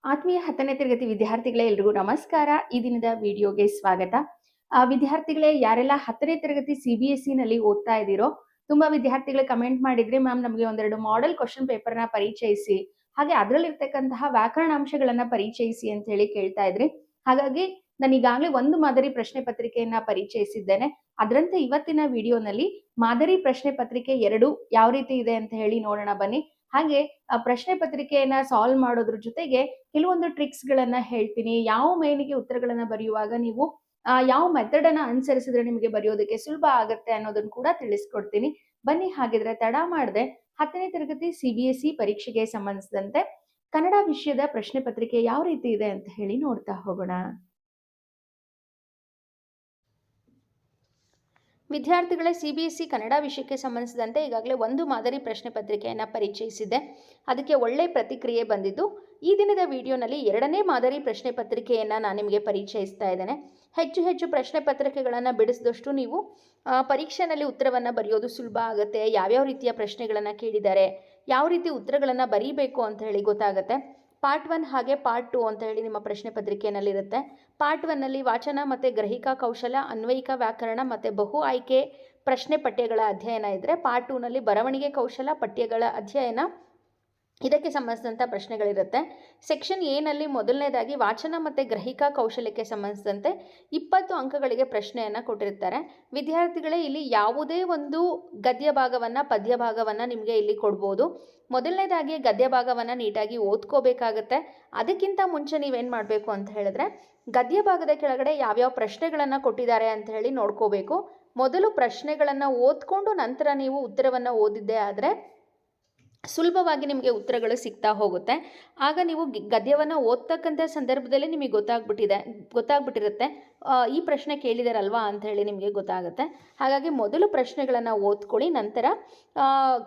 ಆತ್ಮೀಯ 10ನೇ ತರಗತಿ ವಿದ್ಯಾರ್ಥಿಗಳೇ, ಎಲ್ರಿಗೂ ನಮಸ್ಕಾರ. ಈ ದಿನದ ವಿಡಿಯೋಗೆ ಸ್ವಾಗತ. ವಿದ್ಯಾರ್ಥಿಗಳೇ, ಯಾರೆಲ್ಲ 10ನೇ ತರಗತಿ CBSE ನಲ್ಲಿ ಓದ್ತಾ ಇದ್ದೀರೋ, ತುಂಬಾ ವಿದ್ಯಾರ್ಥಿಗಳು ಕಮೆಂಟ್ ಮಾಡಿದ್ರೆ, ಮ್ಯಾಮ್ ನಮಗೆ ಒಂದೆರಡು ಮಾಡೆಲ್ ಕ್ವಶನ್ ಪೇಪರ್ನ ಪರಿಚಯಿಸಿ, ಹಾಗೆ ಅದರಲ್ಲಿರ್ತಕ್ಕಂತಹ ವ್ಯಾಕರಣಾಂಶಗಳನ್ನ ಪರಿಚಯಿಸಿ ಅಂತ ಹೇಳಿ ಕೇಳ್ತಾ ಇದ್ರಿ. ಹಾಗಾಗಿ ನಾನು ಈಗಾಗಲೇ ಒಂದು ಮಾದರಿ ಪ್ರಶ್ನೆ ಪತ್ರಿಕೆಯನ್ನ ಪರಿಚಯಿಸಿದ್ದೇನೆ. ಅದರಂತೆ ಇವತ್ತಿನ ವಿಡಿಯೋನಲ್ಲಿ ಮಾದರಿ ಪ್ರಶ್ನೆ ಪತ್ರಿಕೆ 2 ಯಾವ ರೀತಿ ಇದೆ ಅಂತ ಹೇಳಿ ನೋಡೋಣ ಬನ್ನಿ. ಹಾಗೆ ಪ್ರಶ್ನೆ ಪತ್ರಿಕೆಯನ್ನ ಸಾಲ್ವ್ ಮಾಡೋದ್ರ ಜೊತೆಗೆ ಕೆಲವೊಂದು ಟ್ರಿಕ್ಸ್ ಗಳನ್ನ ಹೇಳ್ತೀನಿ. ಯಾವ ಮೇನಿಗೆ ಉತ್ತರಗಳನ್ನ ಬರೆಯುವಾಗ ನೀವು ಯಾವ ಮೆಥಡ್ ಅನ್ನ ಅನುಸರಿಸಿದ್ರೆ ನಿಮಗೆ ಬರೆಯೋದಕ್ಕೆ ಸುಲಭ ಆಗುತ್ತೆ ಅನ್ನೋದನ್ನ ಕೂಡ ತಿಳಿಸ್ಕೊಡ್ತೀನಿ. ಬನ್ನಿ, ಹಾಗಿದ್ರೆ ತಡ ಮಾಡದೆ 10ನೇ ತರಗತಿ CBSE ಪರೀಕ್ಷೆಗೆ ಸಂಬಂಧಿಸಿದಂತೆ ಕನ್ನಡ ವಿಷಯದ ಪ್ರಶ್ನೆ ಪತ್ರಿಕೆ ಯಾವ ರೀತಿ ಇದೆ ಅಂತ ಹೇಳಿ ನೋಡ್ತಾ ಹೋಗೋಣ. ವಿದ್ಯಾರ್ಥಿಗಳ CBSE ಕನ್ನಡ ವಿಷಯಕ್ಕೆ ಸಂಬಂಧಿಸಿದಂತೆ ಈಗಾಗಲೇ ಒಂದು ಮಾದರಿ ಪ್ರಶ್ನೆ ಪತ್ರಿಕೆಯನ್ನು ಪರಿಚಯಿಸಿದೆ. ಅದಕ್ಕೆ ಒಳ್ಳೆ ಪ್ರತಿಕ್ರಿಯೆ ಬಂದಿದ್ದು, ಈ ದಿನದ ವಿಡಿಯೋನಲ್ಲಿ 2ನೇ ಮಾದರಿ ಪ್ರಶ್ನೆ ಪತ್ರಿಕೆಯನ್ನು ನಾನು ನಿಮಗೆ ಪರಿಚಯಿಸ್ತಾ ಇದ್ದೇನೆ. ಹೆಚ್ಚು ಪ್ರಶ್ನೆ ಪತ್ರಿಕೆಗಳನ್ನು ಬಿಡಿಸಿದಷ್ಟು ನೀವು ಪರೀಕ್ಷೆಯಲ್ಲಿ ಉತ್ತರವನ್ನು ಬರೆಯೋದು ಸುಲಭ ಆಗುತ್ತೆ. ಯಾವ್ಯಾವ ರೀತಿಯ ಪ್ರಶ್ನೆಗಳನ್ನು ಕೇಳಿದ್ದಾರೆ, ಯಾವ ರೀತಿ ಉತ್ತರಗಳನ್ನು ಬರೀಬೇಕು ಅಂತ ಹೇಳಿ ಗೊತ್ತಾಗುತ್ತೆ. ಪಾರ್ಟ್ 1 ಹಾಗೆ ಪಾರ್ಟ್ 2 ಅಂತ ಹೇಳಿ ನಿಮ್ಮ ಪ್ರಶ್ನೆ ಪತ್ರಿಕೆಯಲ್ಲಿರುತ್ತೆ. ಪಾರ್ಟ್ 1ನಲ್ಲಿ ವಾಚನ ಮತ್ತು ಗ್ರಹಿಕಾ ಕೌಶಲ, ಅನ್ವಯಿಕ ವ್ಯಾಕರಣ ಮತ್ತು ಬಹು ಆಯ್ಕೆ ಪ್ರಶ್ನೆ ಪಠ್ಯಗಳ ಅಧ್ಯಯನ ಇದ್ದರೆ, ಪಾರ್ಟ್ 2ನಲ್ಲಿ ಬರವಣಿಗೆ ಕೌಶಲ, ಪಠ್ಯಗಳ ಅಧ್ಯಯನ, ಇದಕ್ಕೆ ಸಂಬಂಧಿಸಿದಂಥ ಪ್ರಶ್ನೆಗಳಿರುತ್ತೆ. ಸೆಕ್ಷನ್ ಎನಲ್ಲಿ ಮೊದಲನೇದಾಗಿ ವಾಚನ ಮತ್ತು ಗ್ರಹಿಕಾ ಕೌಶಲ್ಯಕ್ಕೆ ಸಂಬಂಧಿಸಿದಂತೆ 20 ಅಂಕಗಳಿಗೆ ಪ್ರಶ್ನೆಯನ್ನು ಕೊಟ್ಟಿರ್ತಾರೆ. ವಿದ್ಯಾರ್ಥಿಗಳೇ, ಇಲ್ಲಿ ಯಾವುದೇ ಒಂದು ಗದ್ಯ ಭಾಗವನ್ನು, ಪದ್ಯ ಭಾಗವನ್ನು ನಿಮಗೆ ಇಲ್ಲಿ ಕೊಡ್ಬೋದು. ಮೊದಲನೇದಾಗಿ ಗದ್ಯ ಭಾಗವನ್ನು ನೀಟಾಗಿ ಓದ್ಕೋಬೇಕಾಗತ್ತೆ. ಅದಕ್ಕಿಂತ ಮುಂಚೆ ನೀವೇನು ಮಾಡಬೇಕು ಅಂತ ಹೇಳಿದ್ರೆ, ಗದ್ಯ ಭಾಗದ ಕೆಳಗಡೆ ಯಾವ್ಯಾವ ಪ್ರಶ್ನೆಗಳನ್ನು ಕೊಟ್ಟಿದ್ದಾರೆ ಅಂತ ಹೇಳಿ ನೋಡ್ಕೋಬೇಕು. ಮೊದಲು ಪ್ರಶ್ನೆಗಳನ್ನು ಓದ್ಕೊಂಡು ನಂತರ ನೀವು ಉತ್ತರವನ್ನು ಓದಿದ್ದೇ ಆದರೆ ಸುಲಭವಾಗಿ ನಿಮಗೆ ಉತ್ತರಗಳು ಸಿಗ್ತಾ ಹೋಗುತ್ತೆ. ಆಗ ನೀವು ಗದ್ಯವನ್ನು ಓದ್ತಕ್ಕಂಥ ಸಂದರ್ಭದಲ್ಲಿ ನಿಮಗೆ ಗೊತ್ತಾಗ್ಬಿಟ್ಟಿರುತ್ತೆ ಈ ಪ್ರಶ್ನೆ ಕೇಳಿದಾರಲ್ವಾ ಅಂತ ಹೇಳಿ ನಿಮಗೆ ಗೊತ್ತಾಗುತ್ತೆ. ಹಾಗಾಗಿ ಮೊದಲು ಪ್ರಶ್ನೆಗಳನ್ನು ಓದ್ಕೊಳ್ಳಿ, ನಂತರ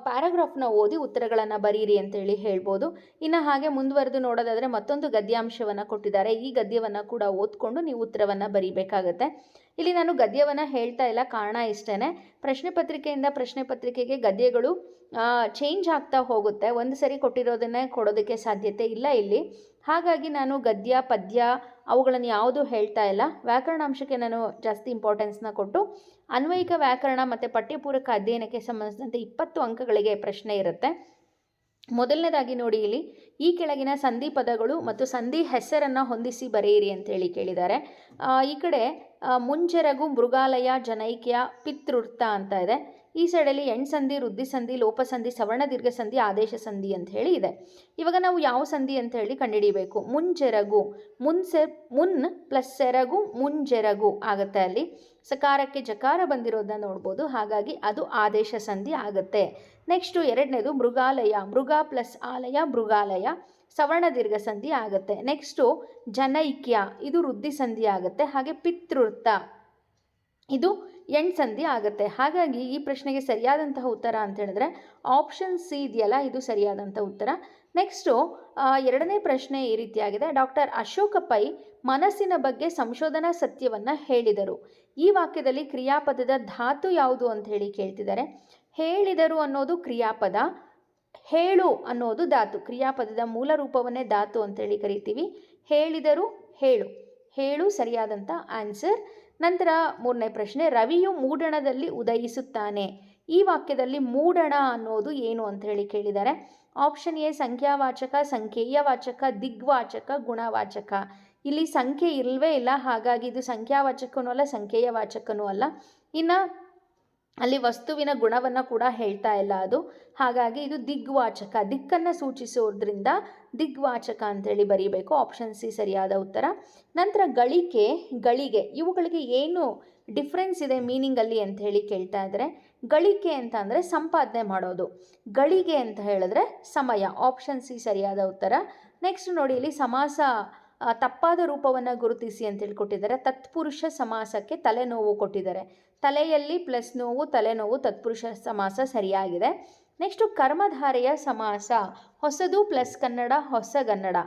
ಪ್ಯಾರಾಗ್ರಾಫ್ನ ಓದಿ ಉತ್ತರಗಳನ್ನು ಬರೀರಿ ಅಂತೇಳಿ ಹೇಳ್ಬೋದು. ಇನ್ನು ಹಾಗೆ ಮುಂದುವರೆದು ನೋಡೋದಾದರೆ ಮತ್ತೊಂದು ಗದ್ಯಾಂಶವನ್ನು ಕೊಟ್ಟಿದ್ದಾರೆ. ಈ ಗದ್ಯವನ್ನು ಕೂಡ ಓದ್ಕೊಂಡು ನೀವು ಉತ್ತರವನ್ನು ಬರೀಬೇಕಾಗತ್ತೆ. ಇಲ್ಲಿ ನಾನು ಗದ್ಯವನ್ನು ಹೇಳ್ತಾ ಇಲ್ಲ, ಕಾರಣ ಇಷ್ಟೇ. ಪ್ರಶ್ನೆ ಪತ್ರಿಕೆಯಿಂದ ಪ್ರಶ್ನೆ ಪತ್ರಿಕೆಗೆ ಗದ್ಯಗಳು ಚೇಂಜ್ ಆಗ್ತಾ ಹೋಗುತ್ತೆ. ಒಂದು ಸರಿ ಕೊಟ್ಟಿರೋದನ್ನೇ ಕೊಡೋದಕ್ಕೆ ಸಾಧ್ಯತೆ ಇಲ್ಲ ಇಲ್ಲಿ. ಹಾಗಾಗಿ ನಾನು ಗದ್ಯ, ಪದ್ಯ ಅವುಗಳನ್ನು ಯಾವುದೂ ಹೇಳ್ತಾ ಇಲ್ಲ. ವ್ಯಾಕರಣಾಂಶಕ್ಕೆ ನಾನು ಜಾಸ್ತಿ ಇಂಪಾರ್ಟೆನ್ಸ್ನ ಕೊಟ್ಟು ಅನ್ವಯಿಕ ವ್ಯಾಕರಣ ಮತ್ತು ಪಠ್ಯಪೂರಕ ಅಧ್ಯಯನಕ್ಕೆ ಸಂಬಂಧಿಸಿದಂತೆ 20 ಅಂಕಗಳಿಗೆ ಪ್ರಶ್ನೆ ಇರುತ್ತೆ. ಮೊದಲನೇದಾಗಿ ನೋಡಿ, ಇಲ್ಲಿ ಈ ಕೆಳಗಿನ ಸಂಧಿ ಪದಗಳು ಮತ್ತು ಸಂಧಿ ಹೆಸರನ್ನು ಹೊಂದಿಸಿ ಬರೆಯಿರಿ ಅಂತೇಳಿ ಕೇಳಿದ್ದಾರೆ. ಈ ಕಡೆ ಮುಂಜೆರಗು, ಮೃಗಾಲಯ, ಜನೈಕ್ಯ, ಪಿತೃರ್ಥ ಅಂತ ಇದೆ. ಈ ಸೈಡಲ್ಲಿ ಎಣ್ಸಂಧಿ, ವೃದ್ಧಿ ಸಂಧಿ, ಲೋಪಸಂಧಿ, ಸವರ್ಣ ದೀರ್ಘ ಸಂಧಿ, ಆದೇಶ ಸಂಧಿ ಅಂತ ಹೇಳಿ ಇದೆ. ಇವಾಗ ನಾವು ಯಾವ ಸಂಧಿ ಅಂತ ಹೇಳಿ ಕಂಡುಹಿಡಿಯಬೇಕು. ಮುಂಜೆರಗು, ಮುನ್ ಪ್ಲಸ್ ಸೆರಗು ಮುಂಜೆರಗು ಆಗುತ್ತೆ. ಅಲ್ಲಿ ಸಕಾರಕ್ಕೆ ಜಕಾರ ಬಂದಿರೋದನ್ನ ನೋಡ್ಬೋದು. ಹಾಗಾಗಿ ಅದು ಆದೇಶ ಸಂಧಿ ಆಗುತ್ತೆ. ನೆಕ್ಸ್ಟು ಎರಡನೇದು ಮೃಗಾಲಯ, ಮೃಗ ಪ್ಲಸ್ ಆಲಯ ಮೃಗಾಲಯ, ಸವರ್ಣ ದೀರ್ಘ ಸಂಧಿ ಆಗುತ್ತೆ. ನೆಕ್ಸ್ಟು ಜನೈಕ್ಯ, ಇದು ವೃದ್ಧಿ ಸಂಧಿ ಆಗುತ್ತೆ. ಹಾಗೆ ಪಿತೃರ್ಥ, ಇದು ಸಂಧಿ ಆಗುತ್ತೆ. ಹಾಗಾಗಿ ಈ ಪ್ರಶ್ನೆಗೆ ಸರಿಯಾದಂತಹ ಉತ್ತರ ಅಂತ ಹೇಳಿದ್ರೆ ಆಪ್ಷನ್ ಸಿ ಇದೆಯಲ್ಲ, ಇದು ಸರಿಯಾದಂಥ ಉತ್ತರ. ನೆಕ್ಸ್ಟು 2ನೇ ಪ್ರಶ್ನೆ ಈ ರೀತಿಯಾಗಿದೆ. ಡಾಕ್ಟರ್ ಅಶೋಕ ಪೈ ಮನಸ್ಸಿನ ಬಗ್ಗೆ ಸಂಶೋಧನಾ ಸತ್ಯವನ್ನು ಹೇಳಿದರು. ಈ ವಾಕ್ಯದಲ್ಲಿ ಕ್ರಿಯಾಪದದ ಧಾತು ಯಾವುದು ಅಂತ ಹೇಳಿ ಕೇಳ್ತಿದ್ದಾರೆ. ಹೇಳಿದರು ಅನ್ನೋದು ಕ್ರಿಯಾಪದ, ಹೇಳು ಅನ್ನೋದು ಧಾತು. ಕ್ರಿಯಾಪದದ ಮೂಲ ರೂಪವನ್ನೇ ಧಾತು ಅಂತೇಳಿ ಕರಿತೀವಿ. ಹೇಳಿದರು, ಹೇಳು, ಹೇಳು ಸರಿಯಾದಂಥ ಆನ್ಸರ್. ನಂತರ 3ನೇ ಪ್ರಶ್ನೆ, ರವಿಯು ಮೂಡಣದಲ್ಲಿ ಉದಯಿಸುತ್ತಾನೆ. ಈ ವಾಕ್ಯದಲ್ಲಿ ಮೂಡಣ ಅನ್ನೋದು ಏನು ಅಂತ ಹೇಳಿ ಕೇಳಿದ್ದಾರೆ. ಆಪ್ಷನ್ ಎ ಸಂಖ್ಯಾವಾಚಕ, ಸಂಖ್ಯೇಯವಾಚಕ, ದಿಗ್ವಾಚಕ, ಗುಣವಾಚಕ. ಇಲ್ಲಿ ಸಂಖ್ಯೆ ಇಲ್ಲವೇ ಇಲ್ಲ, ಹಾಗಾಗಿ ಇದು ಸಂಖ್ಯಾವಾಚಕನೂ ಅಲ್ಲ, ಸಂಖ್ಯೇಯವಾಚಕನೂ ಅಲ್ಲ. ಇನ್ನು ಅಲ್ಲಿ ವಸ್ತುವಿನ ಗುಣವನ್ನು ಕೂಡ ಹೇಳ್ತಾ ಇಲ್ಲ ಅದು. ಹಾಗಾಗಿ ಇದು ದಿಗ್ವಾಚಕ, ದಿಕ್ಕನ್ನು ಸೂಚಿಸೋದ್ರಿಂದ ದಿಗ್ವಾಚಕ ಅಂತೇಳಿ ಬರೀಬೇಕು. ಆಪ್ಷನ್ ಸಿ ಸರಿಯಾದ ಉತ್ತರ. ನಂತರ ಗಳಿಕೆ, ಗಳಿಗೆ, ಇವುಗಳಿಗೆ ಏನು ಡಿಫ್ರೆನ್ಸ್ ಇದೆ ಮೀನಿಂಗಲ್ಲಿ ಅಂತ ಹೇಳಿ ಕೇಳ್ತಾ ಇದ್ದಾರೆ. ಗಳಿಕೆ ಅಂತ ಅಂದರೆ ಸಂಪಾದನೆ ಮಾಡೋದು, ಗಳಿಗೆ ಅಂತ ಹೇಳಿದ್ರೆ ಸಮಯ. ಆಪ್ಷನ್ ಸಿ ಸರಿಯಾದ ಉತ್ತರ. ನೆಕ್ಸ್ಟ್ ನೋಡಿ, ಇಲ್ಲಿ ಸಮಾಸ ತಪ್ಪಾದ ರೂಪವನ್ನು ಗುರುತಿಸಿ ಅಂತೇಳಿ ಕೊಟ್ಟಿದ್ದಾರೆ. ತತ್ಪುರುಷ ಸಮಾಸಕ್ಕೆ ತಲೆನೋವು ಕೊಟ್ಟಿದ್ದಾರೆ. ತಲೆಯಲ್ಲಿ ಪ್ಲಸ್ ನೋವು, ತಲೆನೋವು, ತತ್ಪುರುಷ ಸಮಾಸ ಸರಿಯಾಗಿದೆ. ನೆಕ್ಸ್ಟು ಕರ್ಮಧಾರೆಯ ಸಮಾಸ, ಹೊಸದು ಪ್ಲಸ್ ಕನ್ನಡ, ಹೊಸಗನ್ನಡ,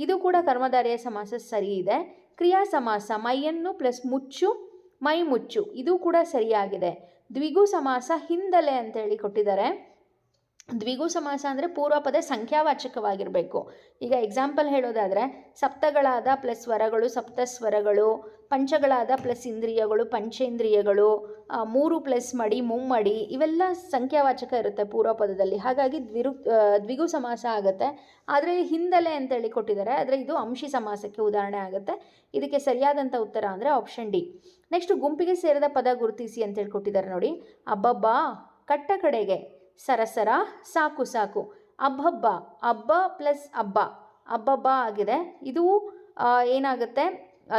ಇದು ಕೂಡ ಕರ್ಮಧಾರೆಯ ಸಮಾಸ ಸರಿ ಇದೆ. ಕ್ರಿಯಾ ಸಮಾಸ, ಮೈಯನ್ನು ಪ್ಲಸ್ ಮುಚ್ಚು, ಮೈ ಮುಚ್ಚು, ಇದು ಕೂಡ ಸರಿಯಾಗಿದೆ. ದ್ವಿಗು ಸಮಾಸ, ಹಿಂದಲೆ ಅಂತೇಳಿ ಕೊಟ್ಟಿದ್ದಾರೆ. ದ್ವಿಗು ಸಮಾಸ ಅಂದರೆ ಪೂರ್ವಪದ ಸಂಖ್ಯಾವಾಚಕವಾಗಿರಬೇಕು. ಈಗ ಎಕ್ಸಾಂಪಲ್ ಹೇಳೋದಾದರೆ ಸಪ್ತಗಳಾದ ಪ್ಲಸ್ ಸ್ವರಗಳು ಸಪ್ತಸ್ವರಗಳು, ಪಂಚಗಳಾದ ಪ್ಲಸ್ ಇಂದ್ರಿಯಗಳು ಪಂಚೇಂದ್ರಿಯಗಳು, ಮೂರು ಪ್ಲಸ್ ಮಡಿ ಮುಮ್ಮಡಿ, ಇವೆಲ್ಲ ಸಂಖ್ಯಾವಾಚಕ ಇರುತ್ತೆ ಪೂರ್ವಪದದಲ್ಲಿ. ಹಾಗಾಗಿ ದ್ವಿಗು ಸಮಾಸ ಆಗುತ್ತೆ. ಆದರೆ ಹಿಂದಲೆ ಅಂತೇಳಿ ಕೊಟ್ಟಿದ್ದಾರೆ, ಆದರೆ ಇದು ಅಂಶಿ ಸಮಾಸಕ್ಕೆ ಉದಾಹರಣೆ ಆಗುತ್ತೆ. ಇದಕ್ಕೆ ಸರಿಯಾದಂಥ ಉತ್ತರ ಅಂದರೆ ಆಪ್ಷನ್ ಡಿ. ನೆಕ್ಸ್ಟ್ ಗುಂಪಿಗೆ ಸೇರಿದ ಪದ ಗುರುತಿಸಿ ಅಂತೇಳಿ ಕೊಟ್ಟಿದ್ದಾರೆ ನೋಡಿ. ಅಬ್ಬಬ್ಬ, ಕಟ್ಟ ಕಡೆಗೆ, ಸರಸರ, ಸಾಕು ಸಾಕು. ಅಬ್ಬಬ್ಬ, ಅಬ್ಬ ಪ್ಲಸ್ ಅಬ್ಬ, ಅಬ್ಬಬ್ಬ ಆಗಿದೆ. ಇದು ಏನಾಗುತ್ತೆ,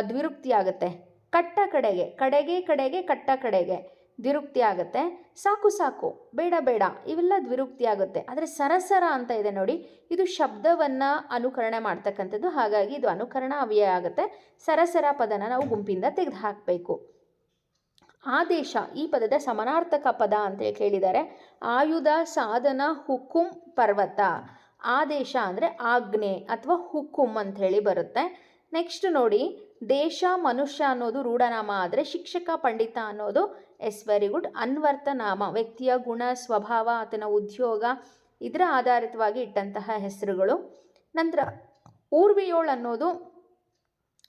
ದ್ವಿರುಕ್ತಿ ಆಗುತ್ತೆ. ಕಟ್ಟ ಕಡೆಗೆ, ಕಡೆಗೆ ಕಡೆಗೆ ಕಟ್ಟ ಕಡೆಗೆ ದ್ವಿರುಕ್ತಿ ಆಗುತ್ತೆ. ಸಾಕು ಸಾಕು, ಬೇಡ ಬೇಡ, ಇವೆಲ್ಲ ದ್ವಿರುಕ್ತಿ ಆಗುತ್ತೆ. ಆದರೆ ಸರಸರ ಅಂತ ಇದೆ ನೋಡಿ, ಇದು ಶಬ್ದವನ್ನು ಅನುಕರಣೆ ಮಾಡ್ತಕ್ಕಂಥದ್ದು. ಹಾಗಾಗಿ ಇದು ಅನುಕರಣ ಅವ್ಯಯ ಆಗುತ್ತೆ. ಸರಸರ ಪದನ ನಾವು ಗುಂಪಿಂದ ತೆಗೆದು ಹಾಕಬೇಕು. ಆದೇಶ ಈ ಪದದ ಸಮಾನಾರ್ಥಕ ಪದ ಅಂತ ಕೇಳಿದ್ದಾರೆ. ಆಯುಧ, ಸಾಧನ, ಹುಕುಂ, ಪರ್ವತ. ಆದೇಶ ಅಂದರೆ ಆಜ್ಞೆ ಅಥವಾ ಹುಕುಂ ಅಂಥೇಳಿ ಬರುತ್ತೆ. ನೆಕ್ಸ್ಟ್ ನೋಡಿ, ದೇಶ, ಮನುಷ್ಯ ಅನ್ನೋದು ರೂಢನಾಮ ಆದರೆ ಶಿಕ್ಷಕ, ಪಂಡಿತ ಅನ್ನೋದು ವೆರಿ ಗುಡ್ ಅನ್ವರ್ಥ ನಾಮ. ವ್ಯಕ್ತಿಯ ಗುಣ, ಸ್ವಭಾವ, ಆತನ ಉದ್ಯೋಗ ಇದರ ಆಧಾರಿತವಾಗಿ ಇಟ್ಟಂತಹ ಹೆಸರುಗಳು. ನಂತರ ಊರ್ವಿಯೋಳ್ ಅನ್ನೋದು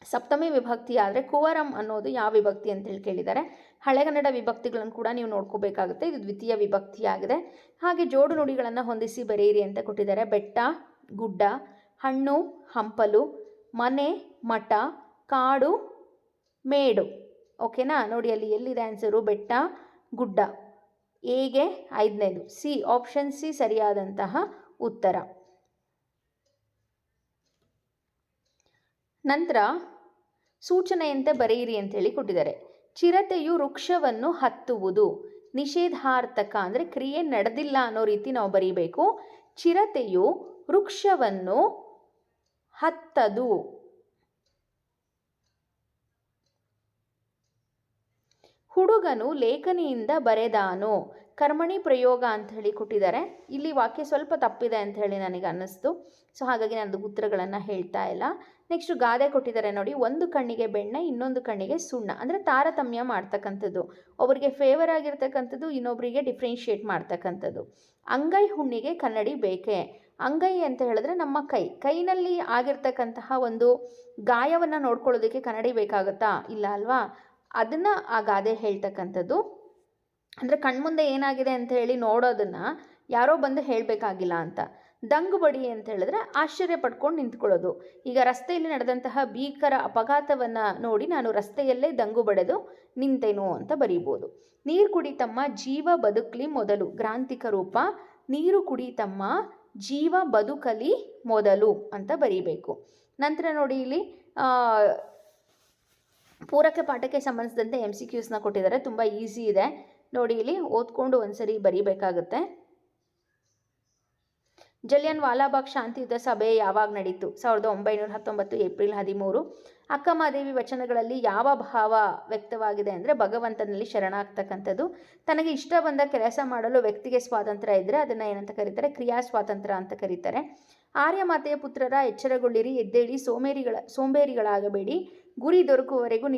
ಸಪ್ತಮಿ ವಿಭಕ್ತಿ ಆದರೆ ಕುವರಂ ಅನ್ನೋದು ಯಾವ ವಿಭಕ್ತಿ ಅಂತೇಳಿ ಕೇಳಿದ್ದಾರೆ. ಹಳೆಗನ್ನಡ ವಿಭಕ್ತಿಗಳನ್ನು ಕೂಡ ನೀವು ನೋಡ್ಕೋಬೇಕಾಗುತ್ತೆ. ಇದು ದ್ವಿತೀಯ ವಿಭಕ್ತಿಯಾಗಿದೆ. ಹಾಗೆ ಜೋಡು ನುಡಿಗಳನ್ನು ಹೊಂದಿಸಿ ಬರೆಯಿರಿ ಅಂತ ಕೊಟ್ಟಿದ್ದಾರೆ. ಬೆಟ್ಟ, ಗುಡ್ಡ, ಹಣ್ಣು, ಹಂಪಲು, ಮನೆ, ಮಠ, ಕಾಡು, ಮೇಡು. ಓಕೆನಾ? ನೋಡಿ ಅಲ್ಲಿ ಎಲ್ಲಿದೆ ಆನ್ಸರು, ಬೆಟ್ಟ, ಗುಡ್ಡ. ಎಗೆ 5ನೇದು, ಸಿ ಆಪ್ಷನ್ ಸಿ ಸರಿಯಾದಂತಹ ಉತ್ತರ. ನಂತರ ಸೂಚನೆಯಂತೆ ಬರೆಯಿರಿ ಅಂತೇಳಿ ಕೊಟ್ಟಿದ್ದಾರೆ. ಚಿರತೆಯು ವೃಕ್ಷವನ್ನು ಹತ್ತುವುದು. ನಿಷೇಧಾರ್ಥಕ ಅಂದರೆ ಕ್ರಿಯೆ ನಡೆದಿಲ್ಲ ಅನ್ನೋ ರೀತಿ ನಾವು ಬರೀಬೇಕು. ಚಿರತೆಯು ವೃಕ್ಷವನ್ನು ಹತ್ತದು. ಹುಡುಗನು ಲೇಖನಿಯಿಂದ ಬರೆದಾನು. ಕರ್ಮಣಿ ಪ್ರಯೋಗ ಅಂತ ಹೇಳಿ ಕೊಟ್ಟಿದ್ದಾರೆ. ಇಲ್ಲಿ ವಾಕ್ಯ ಸ್ವಲ್ಪ ತಪ್ಪಿದೆ ಅಂತ ಹೇಳಿ ನನಗೆ ಅನ್ನಿಸ್ತು. ಸೊ ಹಾಗಾಗಿ ನಾನು ಉತ್ತರಗಳನ್ನು ಹೇಳ್ತಾ ಇಲ್ಲ. ನೆಕ್ಸ್ಟ್ ಗಾದೆ ಕೊಟ್ಟಿದ್ದಾರೆ ನೋಡಿ. ಒಂದು ಕಣ್ಣಿಗೆ ಬೆಣ್ಣೆ, ಇನ್ನೊಂದು ಕಣ್ಣಿಗೆ ಸುಣ್ಣ. ಅಂದರೆ ತಾರತಮ್ಯ ಮಾಡ್ತಕ್ಕಂಥದ್ದು, ಒಬ್ಬರಿಗೆ ಫೇವರ್ ಆಗಿರ್ತಕ್ಕಂಥದ್ದು ಇನ್ನೊಬ್ಬರಿಗೆ ಡಿಫ್ರೆನ್ಷಿಯೇಟ್ ಮಾಡ್ತಕ್ಕಂಥದ್ದು. ಅಂಗೈ ಹುಣ್ಣಿಗೆ ಕನ್ನಡಿ ಬೇಕೆ. ಅಂಗೈ ಅಂತ ಹೇಳಿದ್ರೆ ನಮ್ಮ ಕೈನಲ್ಲಿ ಆಗಿರ್ತಕ್ಕಂತಹ ಒಂದು ಗಾಯವನ್ನು ನೋಡ್ಕೊಳ್ಳೋದಕ್ಕೆ ಕನ್ನಡಿ ಬೇಕಾಗುತ್ತಾ? ಇಲ್ಲ ಅಲ್ವಾ? ಅದನ್ನು ಆ ಗಾದೆ ಹೇಳ್ತಕ್ಕಂಥದ್ದು. ಅಂದರೆ ಕಣ್ಮುಂದೆ ಏನಾಗಿದೆ ಅಂತ ಹೇಳಿ ನೋಡೋದನ್ನು ಯಾರೋ ಬಂದು ಹೇಳಬೇಕಾಗಿಲ್ಲ ಅಂತ. ದಂಗು ಬಡಿ ಅಂತ ಹೇಳಿದ್ರೆ ಆಶ್ಚರ್ಯ ಪಡ್ಕೊಂಡು ನಿಂತ್ಕೊಳ್ಳೋದು. ಈಗ ರಸ್ತೆಯಲ್ಲಿ ನಡೆದಂತಹ ಭೀಕರ ಅಪಘಾತವನ್ನು ನೋಡಿ ನಾನು ರಸ್ತೆಯಲ್ಲೇ ದಂಗು ಬಡೆದು ನಿಂತೆನು ಅಂತ ಬರೀಬೋದು. ನೀರು ಕುಡಿತಮ್ಮ, ಜೀವ ಬದುಕಲಿ ಮೊದಲು. ಗ್ರಾಂಥಿಕ ರೂಪ. ನೀರು ಕುಡಿತಮ್ಮ, ಜೀವ ಬದುಕಲಿ ಮೊದಲು ಅಂತ ಬರೀಬೇಕು. ನಂತರ ನೋಡಿ ಇಲ್ಲಿ ಪೂರಕ ಪಾಠಕ್ಕೆ ಸಂಬಂಧಿಸಿದಂತೆ MCQsನ ಕೊಟ್ಟಿದ್ದಾರೆ. ತುಂಬ ಈಸಿ ಇದೆ ನೋಡಿ. ಇಲ್ಲಿ ಓದ್ಕೊಂಡು ಒಂದ್ಸರಿ ಬರೀಬೇಕಾಗುತ್ತೆ. ಜಲಿಯನ್ ವಾಲಾಬಾಗ್ ಶಾಂತಿಯುತ ಸಭೆ ಯಾವಾಗ ನಡೀತು? 1919 ಏಪ್ರಿಲ್ 13. ಅಕ್ಕಮಹಾದೇವಿ ವಚನಗಳಲ್ಲಿ ಯಾವ ಭಾವ ವ್ಯಕ್ತವಾಗಿದೆ ಅಂದರೆ ಭಗವಂತನಲ್ಲಿ ಶರಣಾಗ್ತಕ್ಕಂಥದ್ದು. ತನಗೆ ಇಷ್ಟ ಬಂದ ಕೆಲಸ ಮಾಡಲು ವ್ಯಕ್ತಿಗೆ ಸ್ವಾತಂತ್ರ್ಯ ಇದ್ದರೆ ಅದನ್ನು ಏನಂತ ಕರೀತಾರೆ? ಕ್ರಿಯಾ ಸ್ವಾತಂತ್ರ್ಯ ಅಂತ ಕರೀತಾರೆ. ಆರ್ಯಮಾತೆಯ ಪುತ್ರರ ಎಚ್ಚರಗೊಳ್ಳಿರಿ, ಎದ್ದೇಳಿ, ಸೋಂಬೇರಿಗಳಾಗಬೇಡಿ, ಗುರಿ ದೊರಕುವವರೆಗೂ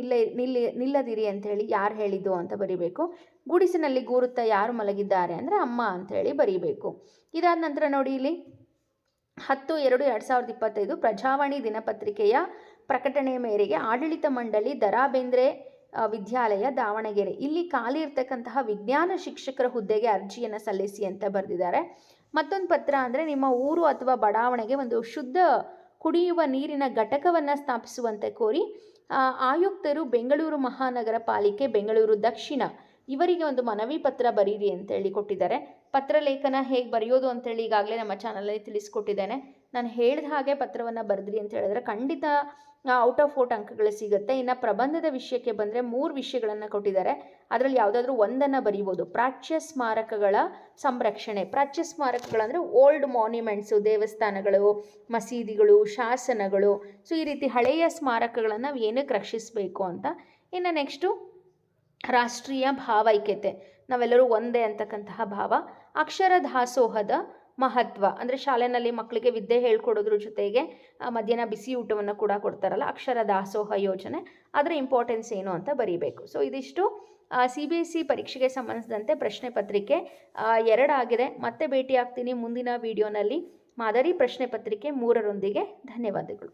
ನಿಲ್ಲದಿರಿ ಅಂಥೇಳಿ ಯಾರು ಹೇಳಿದ್ದು ಅಂತ ಬರೀಬೇಕು. ಗುಡಿಸಿನಲ್ಲಿ ಗೂರುತ್ತಾ ಯಾರು ಮಲಗಿದ್ದಾರೆ ಅಂದರೆ ಅಮ್ಮ ಅಂಥೇಳಿ ಬರೀಬೇಕು. ಇದಾದ ನಂತರ ನೋಡಿ ಇಲ್ಲಿ 10/2/2025 ಪ್ರಜಾವಾಣಿ ದಿನಪತ್ರಿಕೆಯ ಪ್ರಕಟಣೆಯ ಮೇರೆಗೆ ಆಡಳಿತ ಮಂಡಳಿ ದರಾ ಬೇಂದ್ರೆ ವಿದ್ಯಾಲಯ ದಾವಣಗೆರೆ ಇಲ್ಲಿ ಖಾಲಿ ಇರ್ತಕ್ಕಂತಹ ವಿಜ್ಞಾನ ಶಿಕ್ಷಕರ ಹುದ್ದೆಗೆ ಅರ್ಜಿಯನ್ನು ಸಲ್ಲಿಸಿ ಅಂತ ಬರೆದಿದ್ದಾರೆ. ಮತ್ತೊಂದು ಪತ್ರ ಅಂದರೆ ನಿಮ್ಮ ಊರು ಅಥವಾ ಬಡಾವಣೆಗೆ ಒಂದು ಶುದ್ಧ ಕುಡಿಯುವ ನೀರಿನ ಘಟಕವನ್ನು ಸ್ಥಾಪಿಸುವಂತೆ ಕೋರಿ ಆಯುಕ್ತರು ಬೆಂಗಳೂರು ಮಹಾನಗರ ಪಾಲಿಕೆ ಬೆಂಗಳೂರು ದಕ್ಷಿಣ ಇವರಿಗೆ ಒಂದು ಮನವಿ ಪತ್ರ ಬರೀರಿ ಅಂತೇಳಿ ಕೊಟ್ಟಿದ್ದಾರೆ. ಪತ್ರ ಲೇಖನ ಹೇಗೆ ಬರೆಯೋದು ಅಂತೇಳಿ ಈಗಾಗಲೇ ನಮ್ಮ ಚಾನಲಲ್ಲಿ ತಿಳಿಸ್ಕೊಟ್ಟಿದ್ದೇನೆ. ನಾನು ಹೇಳಿದ ಹಾಗೆ ಪತ್ರವನ್ನು ಬರೆದ್ರಿ ಅಂತ ಹೇಳಿದ್ರೆ ಖಂಡಿತ ಔಟ್ ಆಫ್ 4 ಅಂಕಗಳು ಸಿಗುತ್ತೆ. ಇನ್ನು ಪ್ರಬಂಧದ ವಿಷಯಕ್ಕೆ ಬಂದರೆ 3 ವಿಷಯಗಳನ್ನು ಕೊಟ್ಟಿದ್ದಾರೆ. ಅದರಲ್ಲಿ ಯಾವುದಾದ್ರೂ ಒಂದನ್ನು ಬರೀಬೋದು. ಪ್ರಾಚ್ಯ ಸ್ಮಾರಕಗಳ ಸಂರಕ್ಷಣೆ. ಪ್ರಾಚ್ಯ ಸ್ಮಾರಕಗಳಂದರೆ ಓಲ್ಡ್ ಮಾನ್ಯುಮೆಂಟ್ಸು, ದೇವಸ್ಥಾನಗಳು, ಮಸೀದಿಗಳು, ಶಾಸನಗಳು. ಸೊ ಈ ರೀತಿ ಹಳೆಯ ಸ್ಮಾರಕಗಳನ್ನು ನಾವು ಏನಕ್ಕೆ ರಕ್ಷಿಸಬೇಕು ಅಂತ. ಇನ್ನು ನೆಕ್ಸ್ಟು ರಾಷ್ಟ್ರೀಯ ಭಾವೈಕ್ಯತೆ, ನಾವೆಲ್ಲರೂ ಒಂದೇ ಅಂತಕ್ಕಂತಹ ಭಾವ. ಅಕ್ಷರ ದಾಸೋಹದ ಮಹತ್ವ ಅಂದರೆ ಶಾಲೆಯಲ್ಲಿ ಮಕ್ಕಳಿಗೆ ವಿದ್ಯೆ ಹೇಳ್ಕೊಡೋದ್ರ ಜೊತೆಗೆ ಮಧ್ಯಾಹ್ನ ಬಿಸಿ ಊಟವನ್ನು ಕೂಡ ಕೊಡ್ತಾರಲ್ಲ, ಅಕ್ಷರ ದಾಸೋಹ ಯೋಜನೆ, ಅದರ ಇಂಪಾರ್ಟೆನ್ಸ್ ಏನು ಅಂತ ಬರೀಬೇಕು. ಸೊ ಇದಿಷ್ಟು CBSE ಪರೀಕ್ಷೆಗೆ ಸಂಬಂಧಿಸಿದಂತೆ ಪ್ರಶ್ನೆ ಪತ್ರಿಕೆ 2 ಆಗಿದೆ. ಮತ್ತೆ ಭೇಟಿ ಆಗ್ತೀನಿ ಮುಂದಿನ ವಿಡಿಯೋನಲ್ಲಿ ಮಾದರಿ ಪ್ರಶ್ನೆ ಪತ್ರಿಕೆ 3ರೊಂದಿಗೆ. ಧನ್ಯವಾದಗಳು.